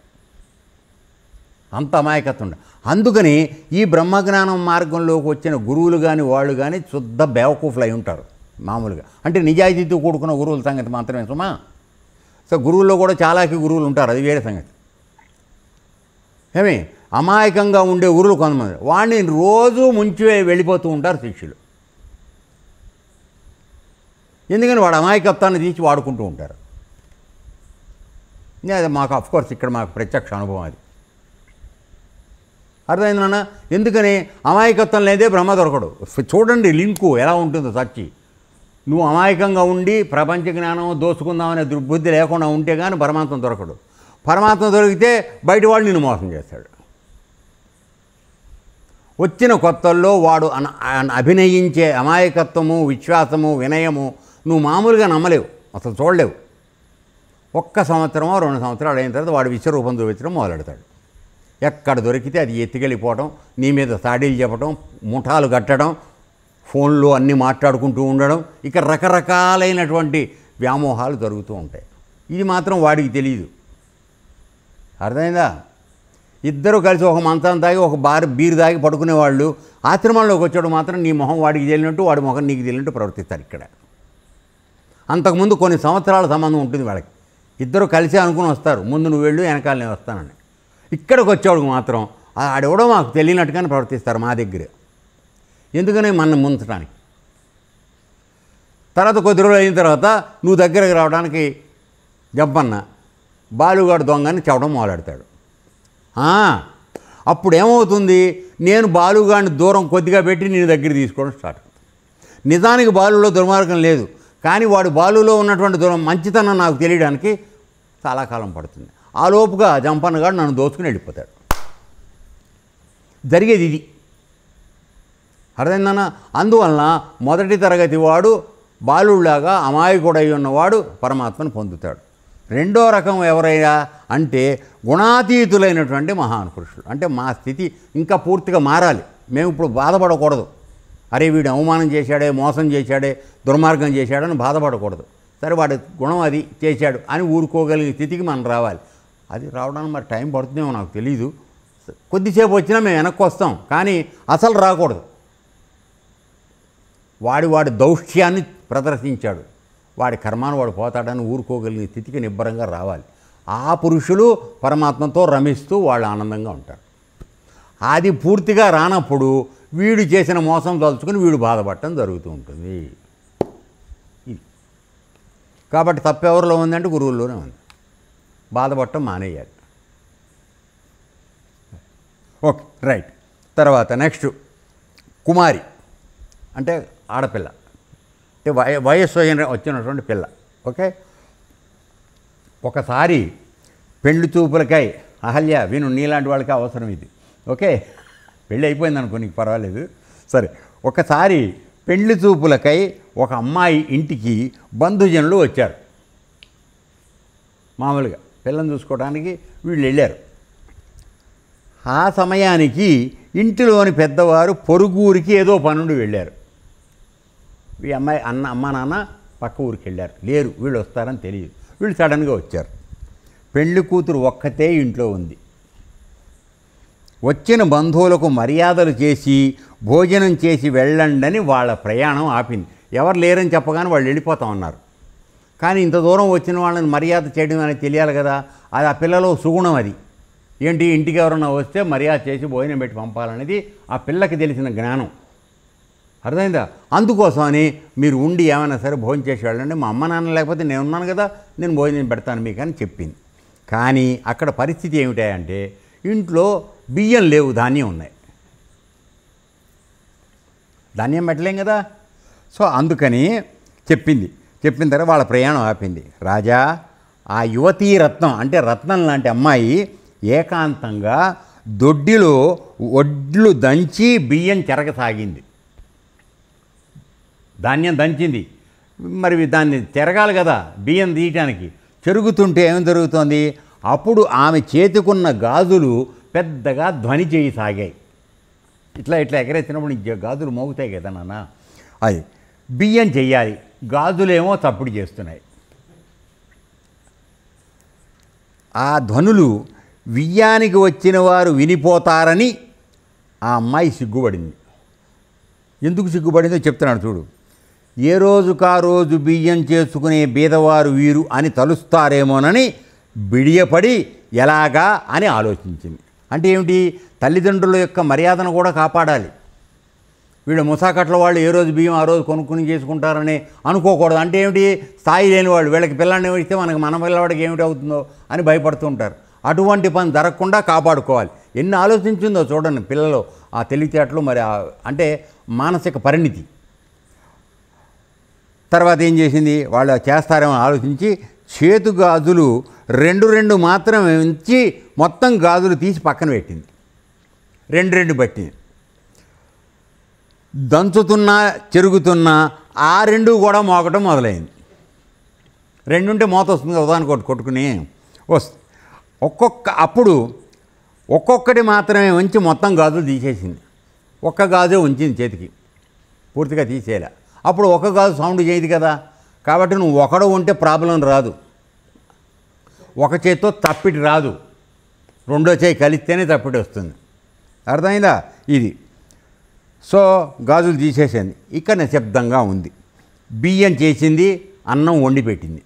అంత అమాయకత్వం. అందుకని ఈ బ్రహ్మజ్ఞానం మార్గంలోకి వచ్చిన గురువులు కానీ వాళ్ళు కానీ శుద్ధ బేవకూఫ్లు అయి ఉంటారు మామూలుగా. అంటే నిజాయితీతో కూడుకున్న గురువుల సంగతి మాత్రమే సుమా. సో గురువుల్లో కూడా చాలాకి గురువులు ఉంటారు, అది వేరే సంగతి. ఏమి అమాయకంగా ఉండే ఊరులు కొంతమంది వాడిని రోజు ముంచి వెళ్ళిపోతూ ఉంటారు శిష్యులు. ఎందుకని వాడు అమాయకత్వాన్ని తీసి వాడుకుంటూ ఉంటారు. అది మాకు అఫ్కోర్స్ ఇక్కడ మాకు ప్రత్యక్ష అనుభవం అది. అర్థమైందన్న. ఎందుకని అమాయకత్వం లేదే బ్రహ్మ దొరకడు. చూడండి లింకు ఎలా ఉంటుందో సచ్చి. నువ్వు అమాయకంగా ఉండి ప్రపంచ జ్ఞానం దోచుకుందామనే దుర్బుద్ధి లేకుండా ఉంటే కానీ పరమాత్మ దొరకడు. పరమాత్మ దొరికితే బయట వాడు నిన్ను మోసం చేస్తాడు. వచ్చిన కొత్తల్లో వాడు అభినయించే అమాయకత్వము, విశ్వాసము, వినయము నువ్వు మామూలుగా నమ్మలేవు, అసలు చూడలేవు. 1 సంవత్సరమో 2 సంవత్సరాలు అయిన తర్వాత వాడు విశ్వరూపం చూపించడం మొదలెడతాడు. ఎక్కడ దొరికితే అది ఎత్తుకెళ్ళిపోవడం, నీ మీద సాడీలు చెప్పడం, ముఠాలు కట్టడం, ఫోన్లో అన్నీ మాట్లాడుకుంటూ ఉండడం, ఇక రకరకాలైనటువంటి వ్యామోహాలు జరుగుతూ ఉంటాయి. ఇది మాత్రం వాడికి తెలియదు. అర్థమైందా? ఇద్దరు కలిసి ఒక మంచం తాగి ఒక బీరు తాగి పడుకునేవాళ్ళు ఆశ్రమంలోకి వచ్చాడు మాత్రం నీ మొహం వాడికి తెలియనట్టు, వాడి మొహం నీకు తెలియనట్టు ప్రవర్తిస్తారు. ఇక్కడ అంతకుముందు కొన్ని సంవత్సరాల సంబంధం ఉంటుంది వాళ్ళకి. ఇద్దరు కలిసి అనుకుని వస్తారు, ముందు నువ్వు వెళ్ళు వెనకాల నేను వస్తానని. ఇక్కడికి వచ్చేవాడికి మాత్రం ఆడెవడో మాకు తెలియనట్టుగానే ప్రవర్తిస్తారు మా దగ్గర. ఎందుకని మన ముంచడానికి. తర్వాత కొద్ది రోజులు అయిన తర్వాత నువ్వు దగ్గరకు రావడానికి జంపన్న బాలుగాడు దొంగని చెప్పడం మొదలెడతాడు. అప్పుడు ఏమవుతుంది, నేను బాలుగాడిని దూరం కొద్దిగా పెట్టి నేను దగ్గర తీసుకోవడం స్టార్ట్ అవుతుంది. నిజానికి బాలులో దుర్మార్గం లేదు, కానీ వాడు బాలులో ఉన్నటువంటి మంచితనం నాకు తెలియడానికి చాలా కాలం పడుతుంది. ఆ లోపుగా జంపన్నగాడు నన్ను దోచుకుని వెళ్ళిపోతాడు. జరిగేది ఇది. అర్థమైందన్న. అందువలన మొదటి తరగతి వాడు బాలుళ్లాగా అమాయకుడై ఉన్నవాడు పరమాత్మను పొందుతాడు. రెండో రకం ఎవరైనా అంటే గుణాతీతులైనటువంటి మహానుపురుషులు. అంటే మా స్థితి ఇంకా పూర్తిగా మారాలి. మేము ఇప్పుడు బాధపడకూడదు, అరే వీడు అవమానం చేశాడే, మోసం చేశాడే, దుర్మార్గం చేశాడని బాధపడకూడదు. సరే వాడి గుణం అది చేశాడు అని ఊరుకోగలిగిన స్థితికి మనం రావాలి. అది రావడానికి మరి టైం పడుతుందేమో నాకు తెలీదు. కొద్దిసేపు వచ్చినా మేము వెనక్కి వస్తాం, కానీ అసలు రాకూడదు. వాడి దౌష్ట్యాన్ని ప్రదర్శించాడు, వాడి కర్మాను వాడు పోతాడని ఊరుకోగలిగిన స్థితికి నిబ్బరంగా రావాలి. ఆ పురుషులు పరమాత్మతో రమిస్తూ వాళ్ళు ఆనందంగా ఉంటారు. అది పూర్తిగా రానప్పుడు వీడు చేసిన మోసం తలుచుకుని వీడు బాధపడటం జరుగుతూ ఉంటుంది. ఇది కాబట్టి తప్పెవరిలో ఉందంటే గురువుల్లోనే ఉంది. బాధపడటం మానేయాలి. Okay, right. తర్వాత నెక్స్ట్ కుమారి అంటే ఆడపిల్ల, అంటే వయస్సు వచ్చినటువంటి పిల్ల. ఓకే, ఒకసారి పెళ్లి చూపులకై అహల్య విను, నీలాంటి వాళ్ళకి అవసరం ఇది. ఓకే, పెళ్ళి అయిపోయింది అనుకో, నీకు పర్వాలేదు. సరే, ఒకసారి పెళ్లి చూపులకై ఒక అమ్మాయి ఇంటికి బంధుజనులు వచ్చారు. మామూలుగా పిల్లని చూసుకోవడానికి వీళ్ళు వెళ్ళారు. ఆ సమయానికి ఇంటిలోని పెద్దవారు పొరుగురికి ఏదో పనుండి వెళ్ళారు. ఈ అమ్మాయి అమ్మ నాన్న పక్క ఊరికి వెళ్ళారు, లేరు, వీళ్ళు వస్తారని తెలియదు. వీళ్ళు సడన్గా వచ్చారు. పెళ్లి కూతురు ఒక్కతే ఇంట్లో ఉంది. వచ్చిన బంధువులకు మర్యాదలు చేసి భోజనం చేసి వెళ్ళండని వాళ్ళ ప్రయాణం ఆపింది. ఎవరు లేరని చెప్పగానే వాళ్ళు వెళ్ళిపోతామన్నారు. కానీ ఇంత దూరం వచ్చిన వాళ్ళని మర్యాద చేయడం అనేది తెలియాలి కదా. అది ఆ పిల్లలో సుగుణం. అది ఏంటి, ఇంటికి ఎవరన్నా వస్తే మర్యాద చేసి భోజనం పెట్టి పంపాలనేది ఆ పిల్లకి తెలిసిన జ్ఞానం. అర్థమైందా? అందుకోసమని మీరు ఉండి ఏమైనా సరే భోజనం చేసి వెళ్ళండి, మా అమ్మ నాన్న లేకపోతే నేను ఉన్నాను కదా, నేను భోజనం పెడతాను మీకు అని చెప్పింది. కానీ అక్కడ పరిస్థితి ఏమిటాయంటే ఇంట్లో బియ్యం లేవు, ధాన్యం ఉన్నాయి. ధాన్యం పెట్టలేం కదా. సో అందుకని చెప్పిన తర్వాత వాళ్ళ ప్రయాణం ఆపింది. రాజా, ఆ యువతీ రత్నం అంటే రత్నం లాంటి అమ్మాయి ఏకాంతంగా దొడ్డిలో ఒడ్లు దంచి బియ్యం చెరగసాగింది. ధాన్యం దంచింది, మరి దాన్ని చెరగాలి కదా బియ్యం తీయటానికి. చెరుగుతుంటే ఏం జరుగుతోంది, అప్పుడు ఆమె చేతికున్న గాజులు పెద్దగా ధ్వని చేయసాగాయి. ఇట్లా ఎగరేసినప్పుడు నీకు గాజులు మోగుతాయి కదా నాన్న. అది బియ్యం చెయ్యాలి, గాజులేమో చప్పుడు చేస్తున్నాయి. ఆ ధ్వనులు బియ్యానికి వచ్చిన వారు వినిపోతారని ఆ అమ్మాయి సిగ్గుపడింది. ఎందుకు సిగ్గుపడిందో చెప్తున్నాడు చూడు. ఏ రోజుకా రోజు బియ్యం చేసుకునే బీదవారు వీరు అని తలుస్తారేమోనని బిడియపడి ఎలాగా అని ఆలోచించింది. అంటే ఏమిటి? తల్లిదండ్రుల యొక్క మర్యాదను కూడా కాపాడాలి. వీళ్ళు ముసాకట్ల వాళ్ళు ఏ రోజు బియ్యం ఆ రోజు కొనుక్కుని చేసుకుంటారని అనుకోకూడదు. అంటే ఏమిటి? స్థాయి లేని వాళ్ళు వీళ్ళకి పిల్లాడిని ఇస్తే మన పిల్లవాడికి ఏమిటి అవుతుందో అని భయపడుతూ ఉంటారు. అటువంటి పని జరగకుండా కాపాడుకోవాలి. ఎన్ని ఆలోచించిందో చూడండి పిల్లలు ఆ తెలివితేటలు, మరి అంటే మానసిక పరిణితి. తర్వాత ఏం చేసింది? వాళ్ళు చేస్తారేమో ఆలోచించి చేతు గాజులు 2 మాత్రమే ఉంచి మొత్తం గాజులు తీసి పక్కన పెట్టింది. 2 పట్టింది. దంచుతున్నా చెరుగుతున్నా ఆ 2 కూడా మోగటం మొదలైంది. 2 ఉంటే మోత వస్తుంది కదా, ఉదాహరణ కొట్టుకుని వస్తుంది. అప్పుడు ఒక్కొక్కటి మాత్రమే ఉంచి మొత్తం గాజులు తీసేసింది. ఒక్క గాజే ఉంచింది చేతికి, పూర్తిగా తీసేలా. అప్పుడు ఒక గాజు సౌండ్ చేయదు కదా, కాబట్టి నువ్వు ఒకడు ఉంటే ప్రాబ్లం రాదు. ఒక చేతితో తప్పిటి రాదు, రెండో చేయి కలిస్తేనే తప్పిటి వస్తుంది. అర్థమైందా? ఇది. సో గాజులు తీసేసింది. ఇక్కడ నిశ్శబ్దంగా ఉంది. బియ్యం చేసింది, అన్నం వండి పెట్టింది.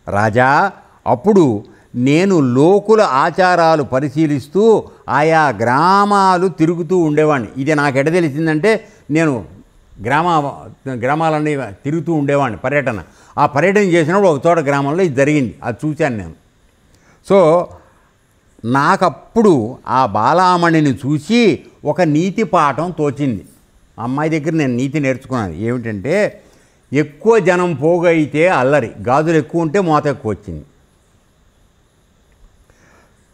రాజా, అప్పుడు నేను లోకుల ఆచారాలు పరిశీలిస్తూ ఆయా గ్రామాలు తిరుగుతూ ఉండేవాడిని. ఇది నాకు ఎడ తెలిసిందంటే నేను గ్రామాలన్నీ తిరుగుతూ ఉండేవాడిని, పర్యటన. ఆ పర్యటన చేసినప్పుడు ఒక చోట గ్రామంలో ఇది జరిగింది, అది చూశాను నేను. సో నాకప్పుడు ఆ బాలామణిని చూసి ఒక నీతి పాఠం తోచింది. అమ్మాయి దగ్గర నేను నీతి నేర్చుకున్నాను. ఏమిటంటే, ఎక్కువ జనం పోగైతే అల్లరి, గాజులు ఎక్కువ ఉంటే మోత ఎక్కువ వచ్చింది.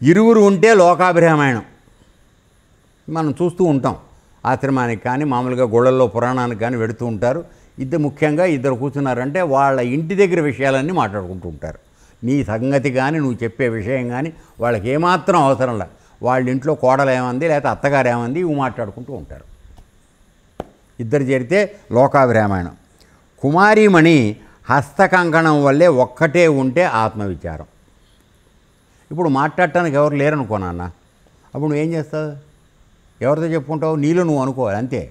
ఇరువురు ఉంటే లోకాభిరామాయణం మనం చూస్తూ ఉంటాం. ఆశ్రమానికి కానీ మామూలుగా గుళ్ళల్లో పురాణానికి కానీ వెడుతూ ఉంటారు. ముఖ్యంగా ఇద్దరు కూర్చున్నారంటే వాళ్ళ ఇంటి దగ్గర విషయాలన్నీ మాట్లాడుకుంటూ ఉంటారు. నీ సంగతి కానీ నువ్వు చెప్పే విషయం కానీ వాళ్ళకి ఏమాత్రం అవసరం లేదు. వాళ్ళ ఇంట్లో కోడలు ఏమంది లేకపోతే అత్తగారు ఏమంది ఇవి మాట్లాడుకుంటూ ఉంటారు. ఇద్దరు చేరితే లోకాభిరామాయణం. కుమారీమణి హస్తకంకణం వల్లే ఒక్కటే ఉంటే ఆత్మవిచారం. ఇప్పుడు మాట్లాడటానికి ఎవరు లేరనుకో నాన్న, అప్పుడు నువ్వేం చేస్తావు? ఎవరితో చెప్పుకుంటావు? నీలో నువ్వు అనుకోవాలి అంతే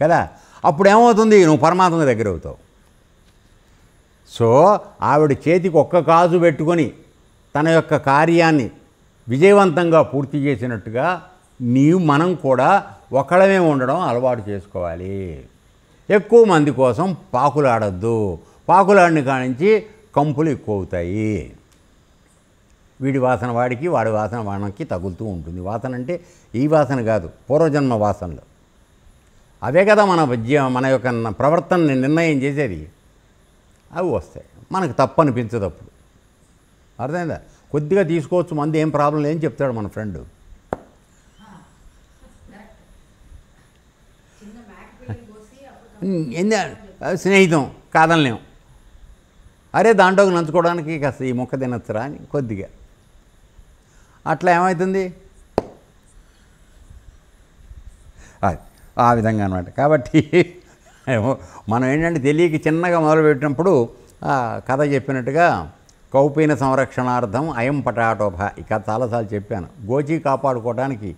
కదా. అప్పుడు ఏమవుతుంది? నువ్వు పరమాత్మ దగ్గర అవుతావు. సో ఆవిడ చేతికి ఒక్క గాజు పెట్టుకొని తన యొక్క కార్యాన్ని విజయవంతంగా పూర్తి చేసినట్టుగా మనం కూడా ఒకళ్ళమే ఉండడం అలవాటు చేసుకోవాలి. ఎక్కువ మంది కోసం పాకులాడద్దు. పాకులాడిని కానించి కంపులు ఎక్కువ అవుతాయి. వీడి వాసన వాడికి, వాడి వాసన వాడికి తగులుతూ ఉంటుంది. వాసన అంటే ఈ వాసన కాదు, పూర్వజన్మ వాసనలు. అవే కదా మన యొక్క ప్రవర్తనని నిర్ణయం చేసేది. అవి వస్తాయి, మనకు తప్పు అనిపించదు అప్పుడు. అర్థమైందా? కొద్దిగా తీసుకోవచ్చు మంది, ఏం ప్రాబ్లం లేని చెప్తాడు మన ఫ్రెండ్. స్నేహితం కాదనలేం. అరే దాంట్లోకి నంచుకోవడానికి కాస్త ఈ మొక్క తినచ్చురా అని కొద్దిగా అట్లా ఏమవుతుంది? ఆ విధంగా అన్నమాట. కాబట్టి మనం ఏంటంటే తెలియక చిన్నగా మొదలుపెట్టినప్పుడు కథ చెప్పినట్టుగా కౌపీన సంరక్షణార్థం అయం పటాటోభ, ఈ కథ చాలాసార్లు చెప్పాను. గోచి కాపాడుకోవడానికి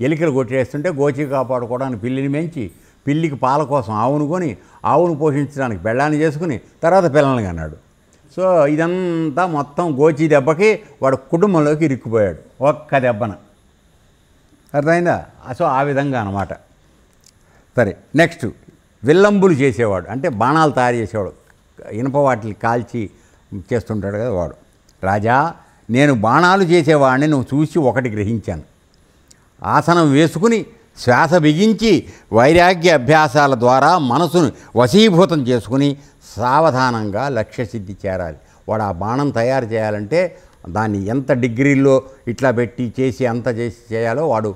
ఎలికలు కొట్టేస్తుంటే గోచి కాపాడుకోవడానికి పిల్లిని పెంచి, పిల్లికి పాల కోసం ఆవును కొని, ఆవును పోషించడానికి బెళ్ళాన్ని చేసుకుని తర్వాత పిల్లల్ని అన్నాడు. సో ఇదంతా మొత్తం గోచి దెబ్బకి వాడు కుటుంబంలోకి ఇరుక్కుపోయాడు ఒక్క దెబ్బన. అర్థమైందా? సో ఆ విధంగా అన్నమాట. సరే, నెక్స్ట్ విల్లంబులు చేసేవాడు, అంటే బాణాలు తయారు చేసేవాడు, ఇనుప వాటిని కాల్చి చేస్తుంటాడు కదా వాడు. రాజా, నేను బాణాలు చేసేవాడిని నువ్వు చూసి ఒకటి గ్రహించాను. ఆసనం వేసుకుని శ్వాస బిగించి వైరాగ్య అభ్యాసాల ద్వారా మనసును వశీభూతం చేసుకుని సావధానంగా లక్ష్యసిద్ధి చేరాలి. వాడు ఆ బాణం తయారు చేయాలంటే దాన్ని ఎంత డిగ్రీల్లో ఇట్లా పెట్టి చేసి అంత చేసి చేయాలో వాడు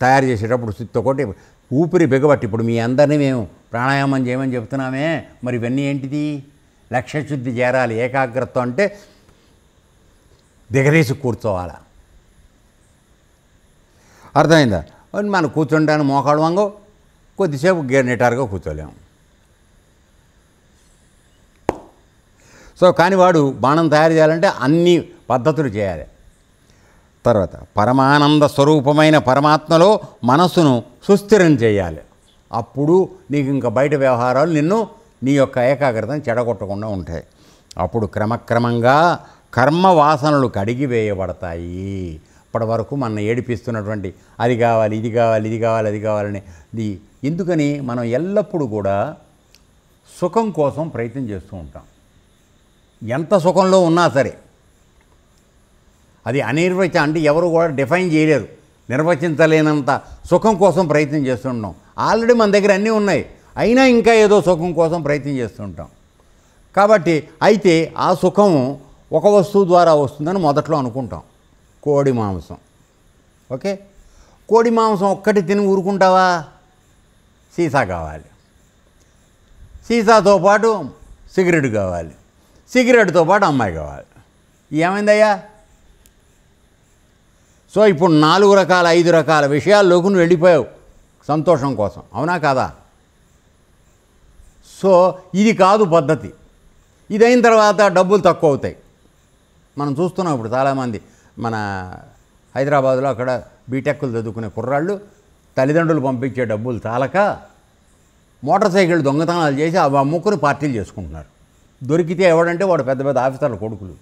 తయారు చేసేటప్పుడు సుత్తొకటి ఊపిరి బిగబట్టి. ఇప్పుడు మీ అందరినీ మేము ప్రాణాయామం చేయమని చెప్తున్నామే, మరి ఇవన్నీ ఏంటిది? లక్ష్యశుద్ధి చేరాలి. ఏకాగ్రత అంటే దిగరేసి కూర్చోవాలా. అర్థమైందా? మనం కూర్చుంటాను మోకాడు వంగో, కొద్దిసేపు నిటారుగా కూర్చోలేము. సో కానీ వాడు బాణం తయారు చేయాలంటే అన్ని పద్ధతులు చేయాలి. తర్వాత పరమానంద స్వరూపమైన పరమాత్మలో మనస్సును సుస్థిరం చేయాలి. అప్పుడు నీకు ఇంకా బయట వ్యవహారాలు నీ యొక్క ఏకాగ్రతను చెడగొట్టకుండా ఉంటాయి. అప్పుడు క్రమక్రమంగా కర్మ వాసనలు కడిగివేయబడతాయి. ఇప్పటి వరకు మన ఏడిపిస్తున్నటువంటి అది కావాలి, ఇది కావాలి, ఇది కావాలి, అది కావాలని ఎందుకని మనం ఎల్లప్పుడూ కూడా సుఖం కోసం ప్రయత్నం చేస్తూ ఉంటాం. ఎంత సుఖంలో ఉన్నా సరే అది అంటే ఎవరు కూడా డిఫైన్ చేయలేరు, నిర్వచించలేనంత సుఖం కోసం ప్రయత్నం చేస్తుంటాం. ఆల్రెడీ మన దగ్గర అన్నీ ఉన్నాయి, అయినా ఇంకా ఏదో సుఖం కోసం ప్రయత్నం చేస్తుంటాం. కాబట్టి అయితే ఆ సుఖం ఒక వస్తువు ద్వారా వస్తుందని మొదట్లో అనుకుంటాం. కోడి మాంసం, ఓకే, కోడి మాంసం ఒక్కటి తిని ఊరుకుంటావా? సీసా కావాలి, సీసాతో పాటు సిగరెట్ కావాలి, సిగరెట్తో పాటు అమ్మాయి కావాలి. ఏమైందయ్యా? సో ఇప్పుడు 4 రకాల 5 రకాల విషయాల్లోకి నువ్వు వెళ్ళిపోయావు సంతోషం కోసం, అవునా కాదా? సో ఇది కాదు పద్ధతి. ఇదైన తర్వాత డబ్బులు తక్కువ అవుతాయి. మనం చూస్తున్నాం ఇప్పుడు చాలామంది మన హైదరాబాదులో అక్కడ బీటెక్లు చదువుకునే కుర్రాళ్ళు తల్లిదండ్రులు పంపించే డబ్బులు చాలక మోటార్ సైకిల్ దొంగతనాలు చేసి అవి అమ్ముకుని పార్టీలు చేసుకుంటున్నారు. దొరికితే ఎవడంటే వాడు పెద్ద పెద్ద ఆఫీసర్ల కొడుకులు,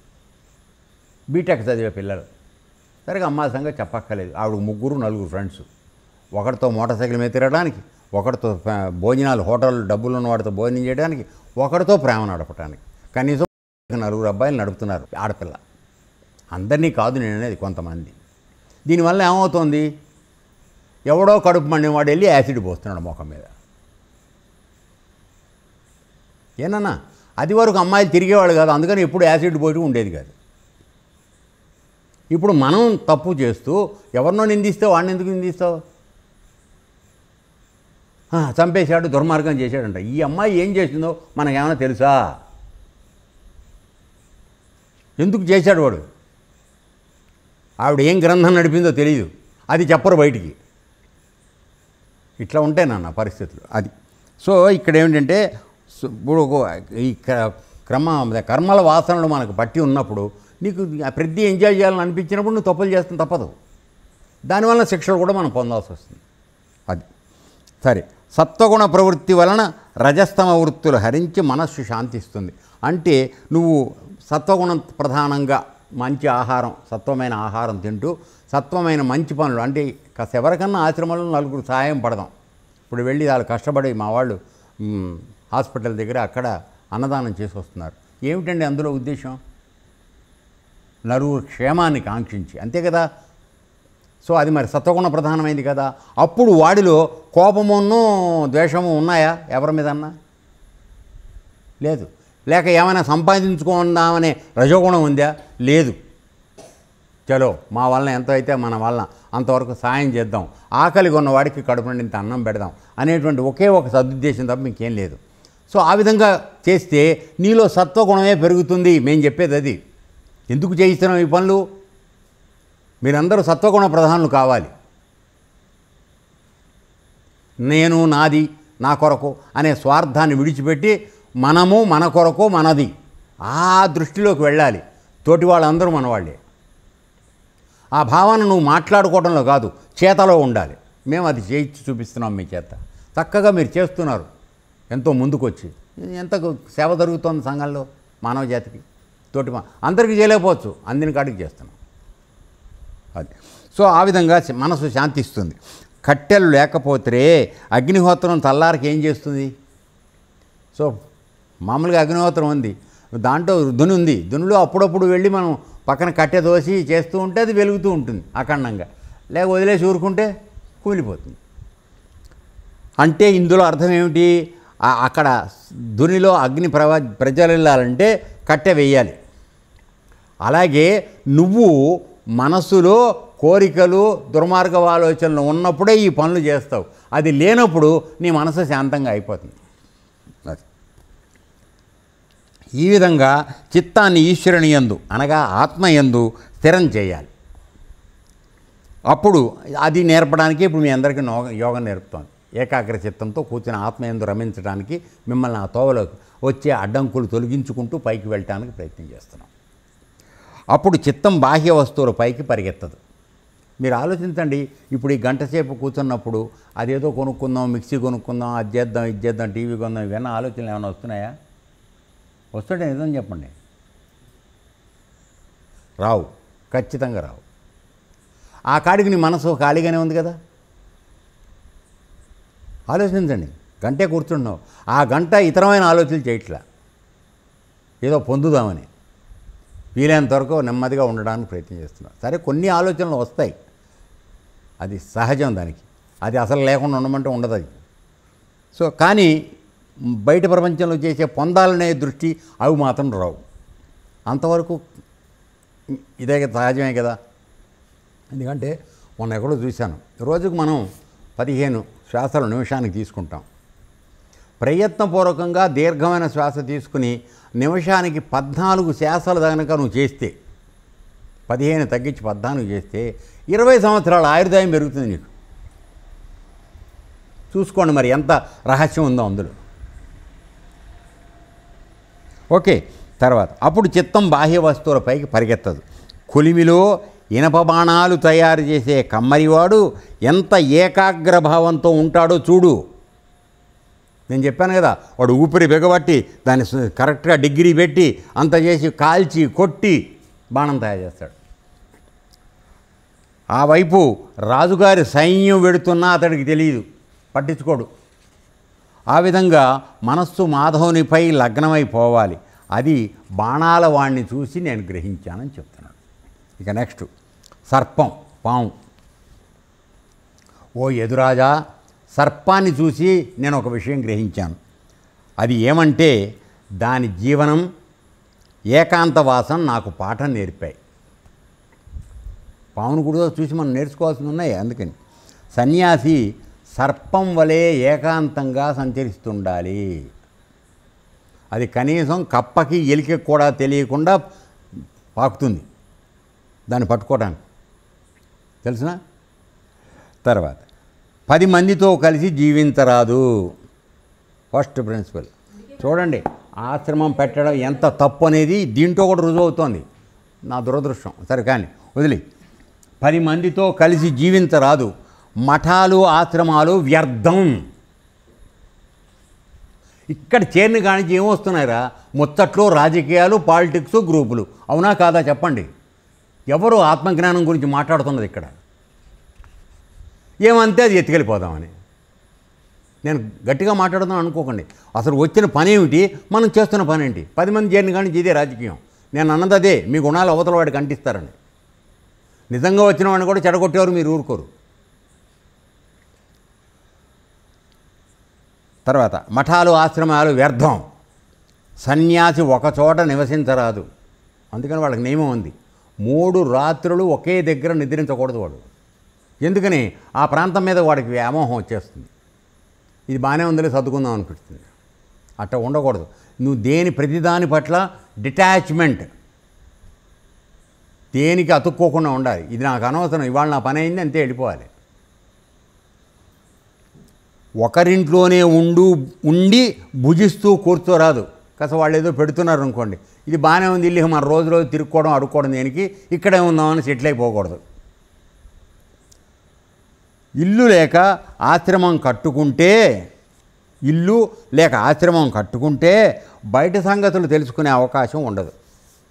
బీటెక్ చదివే పిల్లలు. సరిగా అమ్మాయి సంగతి చెప్పక్కర్లేదు. ఆవిడ 3-4 ఫ్రెండ్స్, ఒకరితో మోటార్ సైకిల్ మీద తిరగడానికి, ఒకరితో భోజనాలు హోటల్ డబ్బులు ఉన్న వాడితో భోజనం చేయడానికి, ఒకరితో ప్రేమ నడపడానికి. కనీసం 4 అబ్బాయిలు నడుపుతున్నారు ఆడపిల్ల. అందరినీ కాదు నేను అనేది, కొంతమంది. దీనివల్ల ఏమవుతుంది? ఎవడో కడుపు మండిన వాడు వెళ్ళి యాసిడ్ పోస్తున్నాడు ముఖం మీద. ఏనన్నా అది వరకు అమ్మాయిలు తిరిగేవాడు కాదు, అందుకని ఎప్పుడు యాసిడ్ పోయి ఉండేది కాదు. ఇప్పుడు మనం తప్పు చేస్తూ ఎవరినో నిందిస్తే వాడిని ఎందుకు నిందిస్తావు? చంపేశాడు, దుర్మార్గం చేశాడంట. ఈ అమ్మాయి ఏం చేసిందో మనకేమైనా తెలుసా? ఎందుకు చేశాడు వాడు? ఆవిడ ఏం గ్రంథం నడిపిందో తెలియదు, అది చెప్పరు బయటికి. ఇట్లా ఉంటాయి నాన్న పరిస్థితులు. అది సో ఇక్కడ ఏమిటంటే ఇప్పుడు ఈ కర్మల వాసనలు మనకు పట్టి ఉన్నప్పుడు నీకు ప్రతి ఎంజాయ్ చేయాలని అనిపించినప్పుడు నువ్వు తప్పులు చేస్తాను తప్పదు. దానివల్ల శిక్షలు కూడా మనం పొందాల్సి వస్తుంది. అది సరే. సత్వగుణ ప్రవృత్తి వలన రజస్తమ వృత్తులు హరించి మనస్సు శాంతిస్తుంది. అంటే నువ్వు సత్వగుణం ప్రధానంగా మంచి ఆహారం, సత్వమైన ఆహారం తింటూ సత్వమైన మంచి పనులు, అంటే కాస్త ఎవరికన్నా ఆశ్రమంలో 4 సహాయం పడదాం. ఇప్పుడు వెళ్ళి వాళ్ళు కష్టపడి మా వాళ్ళు హాస్పిటల్ దగ్గర అక్కడ అన్నదానం చేసి వస్తున్నారు. ఏమిటండి అందులో ఉద్దేశం? నలుగురు క్షేమాన్ని కాంక్షించి, అంతే కదా. సో అది మరి సత్వగుణ ప్రధానమైంది కదా. అప్పుడు వాడిలో కోపమును ద్వేషము ఉన్నాయా ఎవరి మీదన్నా? లేదు. లేక ఏమైనా సంపాదించుకుందామనే రజోగుణం ఉందా? లేదు. చలో మా వలన ఎంత అయితే మన వలన అంతవరకు సాయం చేద్దాం, ఆకలి కొన్నవాడికి కడుపు నిండా అన్నం పెడదాం అనేటువంటి ఒకే ఒక సదుద్దేశం తప్ప ఇంకేం లేదు. సో ఆ విధంగా చేస్తే నీలో సత్వగుణమే పెరుగుతుంది. మేము చెప్పేది అది. ఎందుకు చేయిస్తున్నాం ఈ పనులు? మీరందరూ సత్వగుణ ప్రధానులు కావాలి. నేను, నాది, నా కొరకు అనే స్వార్థాన్ని విడిచిపెట్టి మనము, మన కొరకు, మనది ఆ దృష్టిలోకి వెళ్ళాలి. తోటి వాళ్ళందరూ మనవాళ్ళే. ఆ భావన నువ్వు మాట్లాడుకోవడంలో కాదు, చేతలో ఉండాలి. మేము అది చేయించి చూపిస్తున్నాం మీ చేత. చక్కగా మీరు చేస్తున్నారు ఎంతో ముందుకొచ్చి. ఎంత సేవ జరుగుతోంది సంఘంలో మానవ జాతికి. తోటి అందరికీ చేయలేకపోవచ్చు, అందిన కాడికి చేస్తున్నాం. అది సో ఆ విధంగా మనసు శాంతిస్తుంది. కట్టెలు లేకపోతే అగ్నిహోత్రం తల్లారికి ఏం చేస్తుంది? సో మామూలుగా అగ్నిహోత్రం ఉంది, దాంట్లో దుని ఉంది. దునిలో అప్పుడప్పుడు వెళ్ళి మనం పక్కన కట్టె దోసి చేస్తూ ఉంటే అది వెలుగుతూ ఉంటుంది అఖండంగా. లేక వదిలేసి ఊరుకుంటే కూలిపోతుంది. అంటే ఇందులో అర్థం ఏమిటి? అక్కడ దునిలో అగ్ని ప్రజ్వలిల్లాలంటే కట్టె వేయాలి. అలాగే నువ్వు మనస్సులో కోరికలు, దుర్మార్గ ఆలోచనలు ఉన్నప్పుడే ఈ పనులు చేస్తావు. అది లేనప్పుడు నీ మనసు శాంతంగా అయిపోతుంది. అది ఈ విధంగా చిత్తాన్ని ఈశ్వరుని యందు అనగా ఆత్మయందు స్థిరం చేయాలి. అప్పుడు అది నేర్పడానికి ఇప్పుడు మీ అందరికీ యోగం నేర్పుతోంది. ఏకాగ్ర చిత్తంతో కూర్చుని ఆత్మయందు రమించడానికి మిమ్మల్ని ఆ తోవలోకి వచ్చే అడ్డంకులు తొలగించుకుంటూ పైకి వెళ్ళటానికి ప్రయత్నం చేస్తున్నాం. అప్పుడు చిత్తం బాహ్య వస్తువుల పైకి పరిగెత్తదు. మీరు ఆలోచించండి. ఇప్పుడు ఈ గంట సేపు కూర్చున్నప్పుడు అదేదో కొనుక్కుందాం, మిక్సీ కొనుక్కుందాం, అది చేద్దాం, ఇది చేద్దాం, టీవీ కొందాం, ఇవన్నీ ఆలోచనలు ఏమైనా వస్తున్నాయా? వస్తుంటే నిజం చెప్పండి. రావు, ఖచ్చితంగా రావు. ఆ కాడికి నీ మనసు ఖాళీగానే ఉంది కదా. ఆలోచించండి, గంటే కూర్చుంటున్నావు, ఆ గంట ఇతరమైన ఆలోచనలు చేయట్లా, ఏదో పొందుదామని వీలైనంత వరకు నెమ్మదిగా ఉండడానికి ప్రయత్నం చేస్తున్నావు. సరే, కొన్ని ఆలోచనలు వస్తాయి, అది సహజం, దానికి అది అసలు లేకుండా ఉండమంటే ఉండదు అది. సో కానీ బయట ప్రపంచంలో చేసే పొందాలనే దృష్టి అవి మాత్రం రావు. అంతవరకు ఇదే సహజమే కదా. ఎందుకంటే మొన్న ఎక్కడో చూశాను, రోజుకు మనం 15 శ్వాసలు నిమిషానికి తీసుకుంటాం. ప్రయత్నపూర్వకంగా దీర్ఘమైన శ్వాస తీసుకుని నిమిషానికి 14 శ్వాసలు కనుక నువ్వు చేస్తే, 15 తగ్గించి 14 చేస్తే 20 సంవత్సరాల ఆయుర్దాయం పెరుగుతుంది నీకు. చూసుకోండి మరి ఎంత రహస్యం ఉందో అందులో. ఓకే, తర్వాత అప్పుడు చిత్తం బాహ్య వస్తువులపైకి పరిగెత్తదు. కొలిమిలో ఇనప బాణాలు తయారు చేసే కమ్మరివాడు ఎంత ఏకాగ్రభావంతో ఉంటాడో చూడు. నేను చెప్పాను కదా, వాడు ఊపిరి బిగబట్టి దాన్ని కరెక్ట్గా డిగ్రీ పెట్టి అంత చేసి కాల్చి కొట్టి బాణం తయారు చేస్తాడు. ఆ వైపు రాజుగారి సైన్యం వెడుతున్నా అతడికి తెలియదు, పట్టించుకోడు. ఆ విధంగా మనస్సు మాధవునిపై లగ్నమైపోవాలి. అది బాణాల వాణ్ణి చూసి నేను గ్రహించానని చెప్తున్నాడు. ఇక నెక్స్ట్ సర్పం, పాము. ఓ యదురాజా, సర్పాన్ని చూసి నేను ఒక విషయం గ్రహించాను. అది ఏమంటే దాని జీవనం, ఏకాంతవాసం నాకు పాఠం నేర్పాయి. పామును కూడా చూసి మనం నేర్చుకోవాల్సి ఉన్నాయి. అందుకని సన్యాసి సర్పం వలె ఏకాంతంగా సంచరిస్తుండాలి. అది కనీసం కప్పకి ఎలికి కూడా తెలియకుండా పాకుతుంది దాన్ని పట్టుకోవడానికి, తెలుసునా. తర్వాత 10 మందితో కలిసి జీవించరాదు. First principle. చూడండి, ఆశ్రమం పెట్టడం ఎంత తప్పు అనేది దీంట్లో కూడా రుజువు అవుతోంది. నా దురదృష్టం. సరే కానీ వదిలి, 10 మందితో కలిసి జీవించరాదు. మఠాలు ఆశ్రమాలు వ్యర్థం. ఇక్కడ చేరిన కానించి ఏమొస్తున్నాయిరా, ముచ్చట్లు, రాజకీయాలు, పాలిటిక్స్, గ్రూపులు. అవునా కాదా చెప్పండి. ఎవరు ఆత్మజ్ఞానం గురించి మాట్లాడుతున్నది ఇక్కడ? ఏమంతే అది ఎత్తుకెళ్ళిపోదామని. నేను గట్టిగా మాట్లాడుతున్నాను అనుకోకండి. అసలు వచ్చిన పని ఏమిటి, మనం చేస్తున్న పని ఏంటి? 10 మంది చేరిన కానీ ఇదే రాజకీయం. నేను అన్నది అదే, మీ గుణాలు అవతల వాడికి అంటిస్తారని. నిజంగా వచ్చిన వాడిని కూడా చెడగొట్టేవారు, మీరు ఊరుకోరు. తర్వాత మఠాలు ఆశ్రమాలు వ్యర్థం. సన్యాసి ఒకచోట నివసించరాదు. అందుకని వాళ్ళకి నియమం ఉంది, 3 రాత్రులు ఒకే దగ్గర నిద్రించకూడదు వాడు. ఎందుకని? ఆ ప్రాంతం మీద వాడికి వ్యామోహం వచ్చేస్తుంది. ఇది బాగానే ఉందని సర్దుకుందాం అనిపిస్తుంది. అట్లా ఉండకూడదు. నువ్వు ప్రతిదాని పట్ల డిటాచ్మెంట్, దేనికి అతుక్కోకుండా ఉండాలి. ఇది నాకు అనవసరం, ఇవాళ నా పని అయింది అంతే, వెళ్ళిపోవాలి. ఒకరింట్లోనే ఉండి భుజిస్తూ కూర్చోరాదు. కాస్త వాళ్ళు ఏదో పెడుతున్నారు అనుకోండి, ఇది బాగానే ఉంది, ఇల్లు మన రోజు తిరుక్కోవడం అడుక్కోవడం దేనికి, ఇక్కడే ఉందామని సెటిల్ అయిపోకూడదు. ఇల్లు లేక ఆశ్రమం కట్టుకుంటే బయట సంగతులు తెలుసుకునే అవకాశం ఉండదు.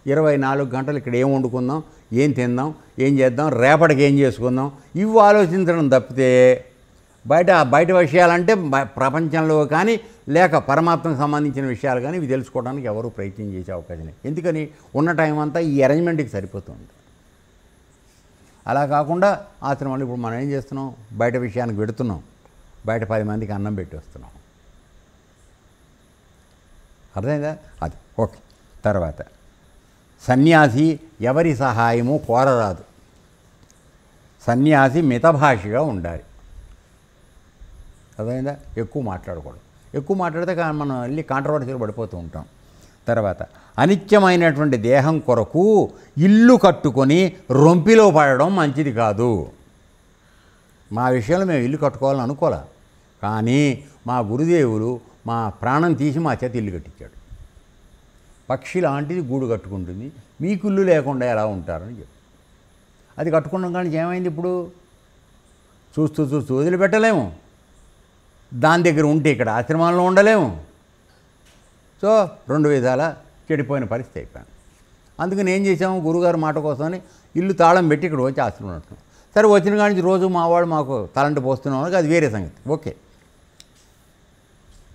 24 గంటలు ఇక్కడ ఏం వండుకుందాం, ఏం తిందాం, ఏం చేద్దాం, రేపటికి ఏం చేసుకుందాం, ఇవి ఆలోచించడం తప్పితే బయట విషయాలంటే ప్రపంచంలో కానీ లేక పరమాత్మకు సంబంధించిన విషయాలు కానీ ఇవి తెలుసుకోవడానికి ఎవరు ప్రయత్నం చేసే అవకాశం లేదు. ఎందుకని? ఉన్న టైం అంతా ఈ అరేంజ్మెంట్కి సరిపోతుంది. అలా కాకుండా ఆశ్రమాలు ఇప్పుడు మనం ఏం చేస్తున్నాం, బయట విషయానికి పెడుతున్నాం, బయట 10 మందికి అన్నం పెట్టి వస్తున్నాం. అర్థమైందా? అది ఓకే. తర్వాత సన్యాసి ఎవరి సహాయము కోరరాదు. సన్యాసి మితభాషిగా ఉండాలి. అర్థమైందా? ఎక్కువ మాట్లాడకూడదు. ఎక్కువ మాట్లాడితే మనం వెళ్ళి కాంట్రవర్సీలు పడిపోతూ ఉంటాం. తర్వాత అనిత్యమైనటువంటి దేహం కొరకు ఇల్లు కట్టుకొని రొంపిలో పడడం మంచిది కాదు. మా విషయంలో మేము ఇల్లు కట్టుకోవాలని అనుకోలే, కానీ మా గురుదేవులు మా ప్రాణం తీసి మా చేత ఇల్లు కట్టించాడు. పక్షి లాంటిది గూడు కట్టుకుంటుంది, మీకు ఇల్లు లేకుండా ఎలా ఉంటారని చెప్పి అది కట్టుకున్నాం. కానీ ఏమైంది? ఇప్పుడు చూస్తూ వదిలిపెట్టలేము. దాని దగ్గర ఉంటే ఇక్కడ ఆశ్రమాల్లో ఉండలేము. సో 2 విధాల చెడిపోయిన పరిస్థితి అయిపోయాను. అందుకని ఏం చేసాము, గురుగారు మాట కోసమని ఇల్లు తాళం పెట్టి ఇక్కడ వచ్చి ఆశ్రమం ఉంటున్నాం. సరే, వచ్చిన కాడి నుంచి రోజు మావాడు మాకు తలంటి పోస్తున్నాం, అది వేరే సంగతి. ఓకే,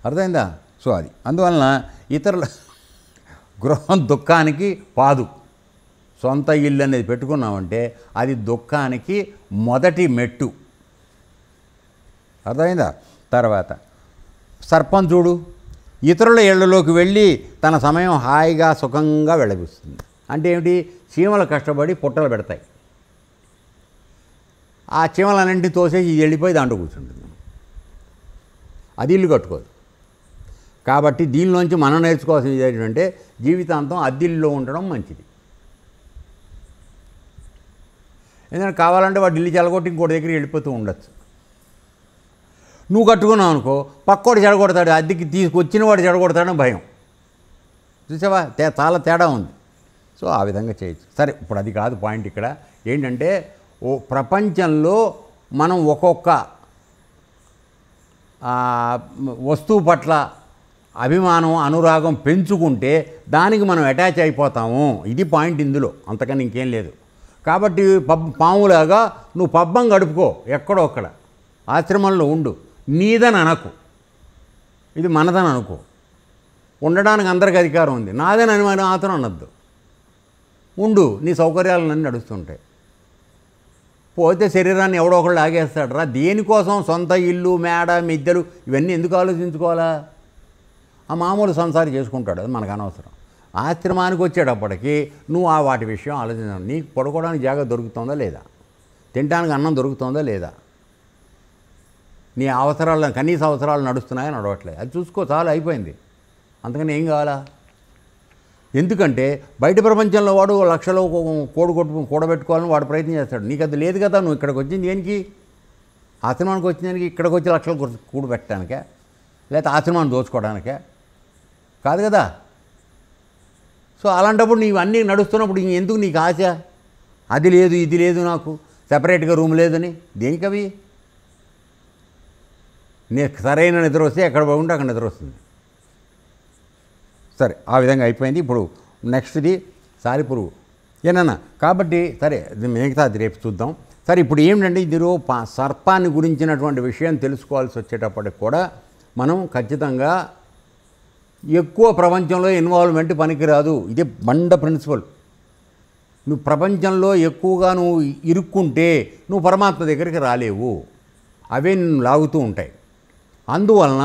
అర్థమైందా? సో అది అందువలన ఇతరుల గృహం దుఃఖానికి పాదు. సొంత ఇల్లు అనేది పెట్టుకున్నామంటే అది దుఃఖానికి మొదటి మెట్టు. అర్థమైందా? తర్వాత సర్పం చూడు, ఇతరుల ఇళ్లలోకి వెళ్ళి తన సమయం హాయిగా సుఖంగా వెళ్ళబిస్తుంది. అంటే ఏమిటి? చీమలు కష్టపడి పుట్టలు పెడతాయి, ఆ చీమలన్నింటినీ తోసేసి ఇది వెళ్ళిపోయి దాంట్లో కూర్చుంటుంది, అది ఇల్లు కట్టుకోదు. కాబట్టి దీనిలోంచి మనం నేర్చుకోవాల్సింది ఏంటంటే జీవితాంతం అద్దిల్లులో ఉండడం మంచిది. ఎందుకంటే కావాలంటే వాడు ఇల్లు చెలగొట్టి ఇంకోటి దగ్గరికి వెళ్ళిపోతూ ఉండొచ్చు. నువ్వు కట్టుకున్నావు అనుకో, పక్కోడు చెడగొడతాడు, అద్దెకి తీసుకొచ్చిన వాడు చెడగొడతాడని భయం. చూసావా, చాలా తేడా ఉంది. సో ఆ విధంగా చేయొచ్చు. సరే, ఇప్పుడు అది కాదు పాయింట్. ఇక్కడ ఏంటంటే ప్రపంచంలో మనం ఒక్కొక్క వస్తువు పట్ల అభిమానం, అనురాగం పెంచుకుంటే దానికి మనం అటాచ్ అయిపోతాము. ఇది పాయింట్ ఇందులో, అంతకని ఇంకేం లేదు. కాబట్టి పాములాగా నువ్వు పబ్బం గడుపుకో, ఎక్కడో అక్కడ ఆశ్రమంలో ఉండు, నీదని అనకు, ఇది మనదని అనుకో. ఉండడానికి అందరికి అధికారం ఉంది, నాదని అని మాత్రం అనద్దు. ఉండు, నీ సౌకర్యాలన్నీ నడుస్తుంటాయి. పోతే శరీరాన్ని ఎవడో ఒకళ్ళు లాగేస్తాడు రా. దేనికోసం సొంత ఇల్లు, మేడ, మిద్దెలు ఇవన్నీ ఎందుకు ఆలోచించుకోవాలా? ఆ మామూలు సంసారం చేసుకుంటాడు, అది మనకు అనవసరం. ఆశ్రమానికి వచ్చేటప్పటికి నువ్వు ఆ వాటి విషయం ఆలోచించాలి. నీకు పడుకోవడానికి జాగా దొరుకుతుందా లేదా, తినడానికి అన్నం దొరుకుతుందా లేదా, నీ అవసరాలు, కనీస అవసరాలు నడుస్తున్నాయో నడవట్లేదు, అది చూసుకో, చాలా అయిపోయింది. అంతకని ఏం కావాలా? ఎందుకంటే బయట ప్రపంచంలో వాడు లక్షలో కూడబెట్టుకోవాలని వాడు ప్రయత్నం చేస్తాడు. నీకు అది లేదు కదా, నువ్వు ఇక్కడికి వచ్చింది దేనికి? ఆశ్రమానికి వచ్చిన దానికి, ఇక్కడికి వచ్చి లక్షలు కూడబెట్టడానికే, లేకపోతే ఆశ్రమాన్ని దోచుకోవడానికే కాదు కదా. సో అలాంటప్పుడు నీవు అన్నీ నడుస్తున్నప్పుడు ఎందుకు నీకు ఆశ? అది లేదు, ఇది లేదు, నాకు సెపరేట్గా రూమ్ లేదని, దేనికవి? నీకు సరైన నిద్ర వస్తే ఎక్కడ బాగుంటే అక్కడ నిద్ర వస్తుంది. సరే, ఆ విధంగా అయిపోయింది. ఇప్పుడు నెక్స్ట్ది సాలిపురుగు ఏనన్నా. కాబట్టి సరే, మిగతా అది రేపు చూద్దాం. సరే, ఇప్పుడు ఏమిటంటే ఇందులో సర్పాన్ని గురించినటువంటి విషయం తెలుసుకోవాల్సి వచ్చేటప్పటికి కూడా మనం ఖచ్చితంగా ఎక్కువ ప్రపంచంలో ఇన్వాల్వ్మెంట్ పనికిరాదు. ఇదే బండ ప్రిన్సిపల్. నువ్వు ప్రపంచంలో ఎక్కువగా నువ్వు ఇరుక్కుంటే నువ్వు పరమాత్మ దగ్గరికి రాలేవు, అవే నిన్ను లాగుతూ ఉంటాయి. అందువలన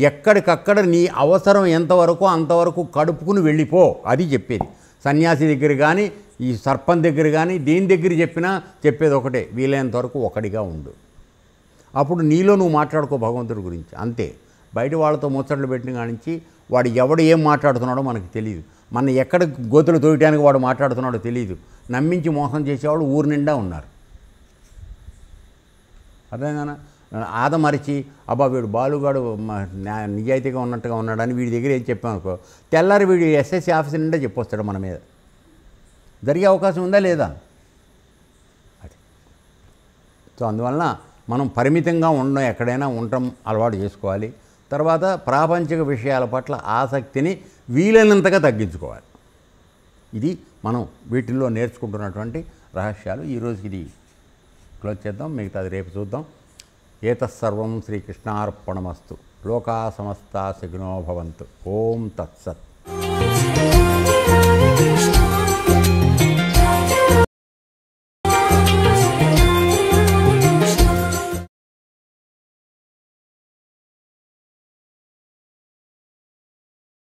ఎక్కడికక్కడ నీ అవసరం ఎంతవరకు అంతవరకు కడుపుకుని వెళ్ళిపో, అది చెప్పేది. సన్యాసి దగ్గర కానీ, ఈ సర్పం దగ్గర కానీ, దేని దగ్గర చెప్పినా చెప్పేది ఒకటే, వీలైనంత వరకు ఒకటిగా ఉండు. అప్పుడు నీలో నువ్వు మాట్లాడుకో భగవంతుడి గురించి, అంతే. బయట వాళ్ళతో ముచ్చట్లు పెట్టిన కానించి వాడు ఎవడు ఏం మాట్లాడుతున్నాడో మనకు తెలియదు. మన ఎక్కడ గోతులు తోయటానికి వాడు మాట్లాడుతున్నాడో తెలియదు. నమ్మించి మోసం చేసేవాళ్ళు ఊరి నిండా ఉన్నారు. అర్థంగానా? ఆదమరిచి అబ్బా వీడు బాలుగాడు నిజాయితీగా ఉన్నట్టుగా ఉన్నాడని వీడి దగ్గర ఏం చెప్పామనుకో, తెల్లారి వీడు ఎస్ఎస్సీ ఆఫీసర్ నిండా చెప్పొస్తాడు మన మీద. జరిగే అవకాశం ఉందా లేదా? అది. సో అందువలన మనం పరిమితంగా ఉండడం, ఎక్కడైనా ఉండటం అలవాటు చేసుకోవాలి. తర్వాత ప్రాపంచిక విషయాల పట్ల ఆసక్తిని వీలైనంతగా తగ్గించుకోవాలి. ఇది మనం వీటిల్లో నేర్చుకుంటున్నటువంటి రహస్యాలు. ఈరోజుకి ఇది క్లోజ్ చేద్దాం, మిగతాది రేపు చూద్దాం. ఏతత్సర్వం శ్రీకృష్ణార్పణమస్తు. లోకా సమస్తా సుఖినో భవంతు. ఓం తత్సత్.